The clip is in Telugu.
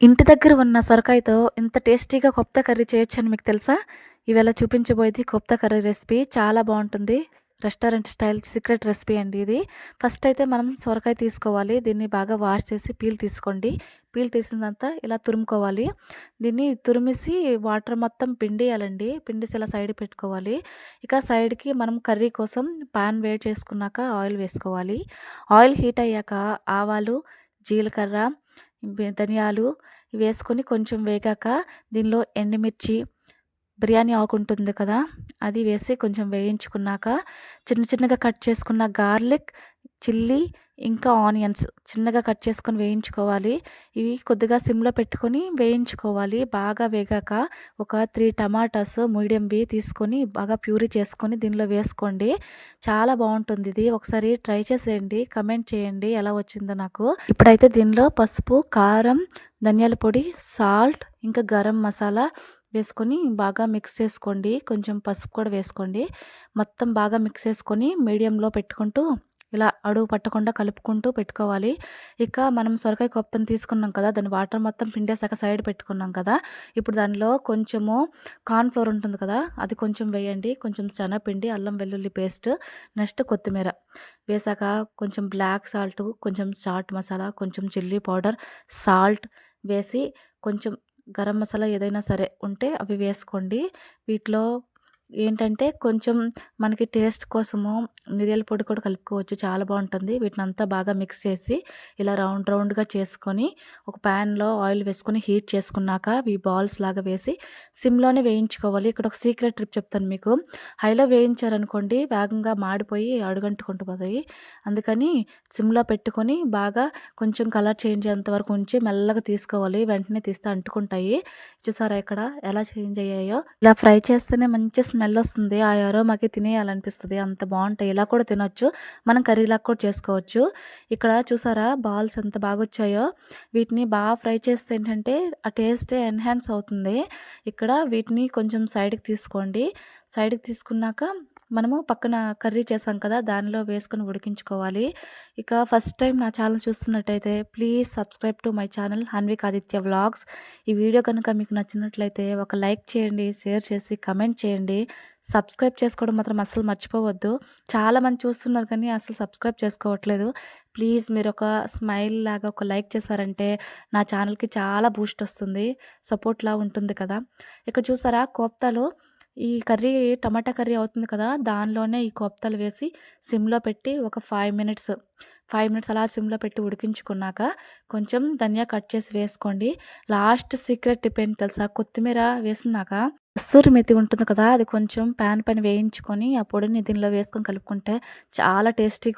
ఇంటి దగ్గర ఉన్న సొరకాయతో ఇంత టేస్టీగా కోప్తా కర్రీ చేయొచ్చని మీకు తెలుసా? ఇవాళ చూపించబోయేది కోప్తా కర్రీ రెసిపీ చాలా బావుంటుంది. రెస్టారెంట్ స్టైల్ సీక్రెట్ రెసిపీ అండి ఇది. ఫస్ట్ అయితే మనం సొరకాయ తీసుకోవాలి. దీన్ని బాగా వాష్ చేసి పీల్ తీసుకోండి. పీల్ తీసిందంతా ఇలా తురుముకోవాలి. దీన్ని తురిమేసి వాటర్ మొత్తం పిండేయాలండి. పిండేసి ఇలా సైడ్ పెట్టుకోవాలి. ఇక సైడ్‌కి మనం కర్రీ కోసం పాన్ వేడి చేసుకున్నాక ఆయిల్ వేసుకోవాలి. ఆయిల్ హీట్ అయ్యాక ఆవాలు, జీలకర్ర, ధనియాలు వేసుకొని కొంచెం వేగాక దీనిలో ఎండుమిర్చి, బిర్యానీ ఆకు ఉంటుంది కదా! అది వేసి కొంచెం వేయించుకున్నాక చిన్న చిన్నగా కట్ చేసుకున్న గార్లిక్, చిల్లీ ఇంకా ఆనియన్స్ చిన్నగా కట్ చేసుకొని వేయించుకోవాలి. ఇవి కొద్దిగా సిమ్‌లో పెట్టుకొని వేయించుకోవాలి. బాగా వేగాక ఒక 3 టమాటాస్ మీడియంవి తీసుకొని బాగా ప్యూరీ చేసుకొని దీనిలో వేసుకోండి. చాలా బావుంటుంది ఇది. ఒకసారి ట్రై చేసేయండి. కమెంట్ చేయండి ఎలా వచ్చిందో నాకు. ఇప్పుడైతే దీనిలో పసుపు, కారం, ధనియాల పొడి, సాల్ట్ ఇంకా గరం మసాలా వేసుకొని బాగా మిక్స్ చేసుకోండి. కొంచెం పసుపు కూడా వేసుకోండి. మొత్తం బాగా మిక్స్ చేసుకొని మీడియంలో పెట్టుకుంటూ ఇలా అడుగు పట్టకుండా కలుపుకుంటూ పెట్టుకోవాలి. ఇక మనం సొరకాయ కోప్తను తీసుకున్నాం కదా! దాని వాటర్ మొత్తం పిండేసాక సైడ్ పెట్టుకున్నాం కదా! ఇప్పుడు దానిలో కొంచెము కార్న్ ఫ్లోర్ ఉంటుంది కదా! అది కొంచెం వేయండి. కొంచెం శనగపిండి, అల్లం వెల్లుల్లి పేస్ట్, నెక్స్ట్ కొత్తిమీర వేసాక కొంచెం బ్లాక్ సాల్ట్, కొంచెం చాట్ మసాలా, కొంచెం చిల్లీ పౌడర్, సాల్ట్ వేసి కొంచెం గరం మసాలా ఏదైనా సరే ఉంటే అవి వేసుకోండి. వీటిలో ఏంటంటే కొంచెం మనకి టేస్ట్ కోసము మిరియాల పొడి కూడా కలుపుకోవచ్చు. చాలా బావుంటుంది. వీటినంతా బాగా మిక్స్ చేసి ఇలా రౌండ్ రౌండ్‌గా చేసుకొని ఒక ప్యాన్‌లో ఆయిల్ వేసుకొని హీట్ చేసుకున్నాక ఇవి బాల్స్ లాగా వేసి సిమ్‌లోనే వేయించుకోవాలి. ఇక్కడ ఒక సీక్రెట్ ట్రిప్ చెప్తాను మీకు. హైలో వేయించారనుకోండి వేగంగా మాడిపోయి అడుగంటుకుంటూ పోతాయి. అందుకని సిమ్‌లో పెట్టుకొని బాగా కొంచెం కలర్ చేంజ్ అయ్యేంత వరకు ఉంచి మెల్లగా తీసుకోవాలి. వెంటనే తీస్తే అంటుకుంటాయి. చూసారా ఇక్కడ ఎలా చేంజ్ అయ్యాయో? ఇలా ఫ్రై చేస్తేనే మంచి స్మెల్ వస్తుంది. ఆ అరోమాకి తినేయాలనిపిస్తది. అంత బావుంటాయి. ఇలా కూడా తినొచ్చు. మనం కర్రీలాగా కూడా చేసుకోవచ్చు. ఇక్కడ చూసారా బాల్స్ ఎంత బాగొచ్చాయో? వీటిని బాగా ఫ్రై చేస్తే ఏంటంటే ఆ టేస్టే ఎన్హాన్స్ అవుతుంది. ఇక్కడ వీటిని కొంచెం సైడ్‌కి తీసుకోండి. సైడ్‌కి తీసుకున్నాక మనము పక్కన కర్రీ చేసాం కదా! దానిలో వేసుకొని ఉడికించుకోవాలి. ఇక ఫస్ట్ టైం నా ఛానల్ చూస్తున్నట్టయితే please subscribe to my channel హన్విక్ Aditya vlogs. ఈ వీడియో కనుక మీకు నచ్చినట్లయితే ఒక లైక్ చేయండి, షేర్ చేసి కమెంట్ చేయండి. సబ్స్క్రైబ్ చేసుకోవడం మాత్రం అస్సలు మర్చిపోవద్దు. చాలామంది చూస్తున్నారు కానీ అసలు సబ్స్క్రైబ్ చేసుకోవట్లేదు. ప్లీజ్ మీరొక స్మైల్ లాగా ఒక లైక్ చేశారంటే నా ఛానల్‌కి చాలా బూస్ట్ వస్తుంది. సపోర్ట్‌లా ఉంటుంది కదా! ఇక్కడ చూసారా కోఫ్తాలో ఈ కర్రీ టమాటా కర్రీ అవుతుంది కదా! దానిలోనే ఈ కోఫ్తాలు వేసి సిమ్‌లో పెట్టి ఒక 5 మినిట్స్ అలా సిమ్‌లో పెట్టి ఉడికించుకున్నాక కొంచెం ధనియా కట్ చేసి వేసుకోండి. లాస్ట్ సీక్రెట్ టిప్ ఏంటి తెలుసా? కొత్తిమీర వేసినాక కస్తూరి మెతి ఉంటుంది కదా! అది కొంచెం పాన్ పైన వేయించుకొని ఆ పొడిని దీనిలో వేసుకొని కలుపుకుంటే చాలా టేస్టీగా